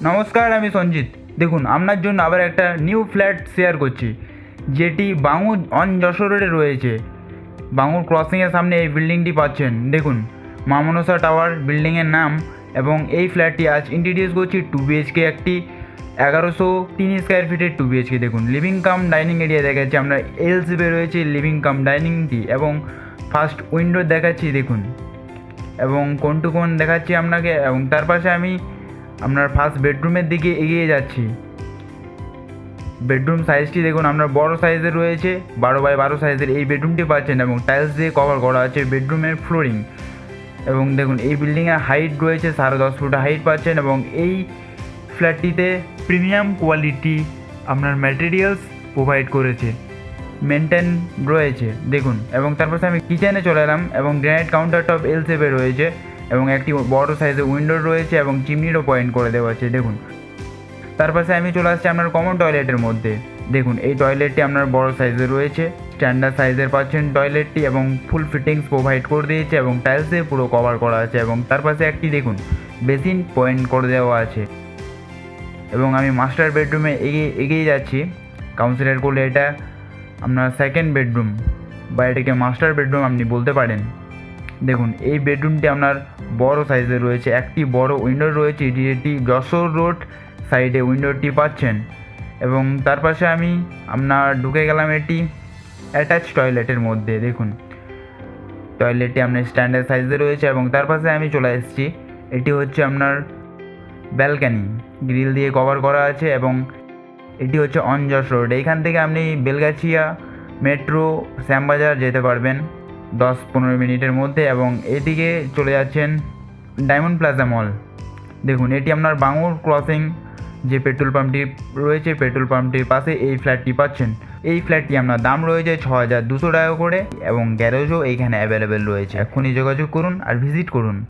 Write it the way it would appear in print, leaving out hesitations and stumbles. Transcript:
নমস্কার, আমি সঞ্জিত। দেখুন, আপনার জন্য আবার একটা নিউ ফ্ল্যাট শেয়ার করছি, যেটি বাঙুর অন যশোর রোডে রয়েছে। বাঙুর ক্রসিংয়ের সামনে এই বিল্ডিংটি পাচ্ছেন। দেখুন, মা মনসা টাওয়ার বিল্ডিংয়ের নাম। এবং এই ফ্ল্যাটটি আজ ইন্ট্রোডিউস করছি। 2 BHK একটি 1103 স্কোয়ার ফিটের 2 BHK। দেখুন, লিভিং কাম ডাইনিং এরিয়া দেখাচ্ছি আমরা। এল শেপে রয়েছে লিভিং কাম ডাইনিংটি এবং ফার্স্ট উইন্ডো দেখাচ্ছি। দেখুন, এবং কোন টু কোন দেখাচ্ছি আপনাকে। এবং তার পাশে আমি আপনার ফার্স্ট বেডরুমের দিকে এগিয়ে যাচ্ছি। বেডরুম সাইজটি দেখুন, আপনার বড় সাইজের রয়েছে, 12x12 সাইজের এই বেডরুমটি পাচ্ছেন এবং টাইলস দিয়ে কভার করা আছে বেডরুমের ফ্লোরিং। এবং দেখুন, এই বিল্ডিংয়ের হাইট রয়েছে 10.5 ফুট হাইট পাচ্ছেন। এবং এই ফ্ল্যাটটিতে প্রিমিয়াম কোয়ালিটি আপনার ম্যাটেরিয়ালস প্রোভাইড করেছে, মেনটেন রয়েছে। দেখুন, এবং তারপর আমি কিচেনে চলে এলাম এবং গ্রানাইট কাউন্টার টপ এল শেপে রয়েছে এবং একটি বড় সাইজের উইন্ডো রয়েছে এবং চিমনিরও পয়েন্ট করে দেওয়া আছে। দেখুন, তার পাশে আমি চলে আসছি আপনার কমন টয়লেটের মধ্যে। দেখুন, এই টয়লেটটি আপনার বড় সাইজের রয়েছে, স্ট্যান্ডার্ড সাইজের পাচ্ছেন টয়লেটটি এবং ফুল ফিটিংস প্রোভাইড করে দিয়েছে এবং টাইলস দিয়ে পুরো কভার করা আছে। এবং তার পাশে একটি দেখুন বেসিন পয়েন্ট করে দেওয়া আছে। এবং আমি মাস্টার বেডরুমে এগিয়ে যাচ্ছি। কাউন্সিলের কোলে এটা আপনার সেকেন্ড বেডরুম বা এটাকে মাস্টার বেডরুম আপনি বলতে পারেন। দেখুন, এই বেডরুমটি আপনার বড় সাইজের রয়েছে, একটি বড় উইন্ডো রয়েছে, যেটি যশোর রোড সাইডে উইন্ডোটি পাচ্ছেন। এবং তার পাশে আমি আপনার ঢুকে গেলাম এটি অ্যাটাচ টয়লেটের মধ্যে। দেখুন, টয়লেটটি আপনার স্ট্যান্ডার্ড সাইজে রয়েছে এবং তার পাশে আমি চলে এসেছি। এটি হচ্ছে আপনার ব্যালকানি, গ্রিল দিয়ে কভার করা আছে এবং এটি হচ্ছে অন যশোর রোড। এইখান থেকে আপনি বেলগাছিয়া মেট্রো শ্যামবাজার যেতে পারবেন 10-15 মিনিটের মধ্যে এবং এদিকে চলে যাচ্ছেন ডায়মন্ড প্লাজা মল। দেখুন, এটি আপনার বাঙুর ক্রসিং যে পেট্রোল পাম্পটি রয়েছে, পেট্রোল পাম্পটির পাশে এই ফ্ল্যাটটি পাচ্ছেন। এই ফ্ল্যাটটি আপনার দাম রয়েছে 6200 টাকা করে এবং গ্যারেজও এইখানে অ্যাভেলেবেল রয়েছে। এখনই যোগাযোগ করুন আর ভিজিট করুন।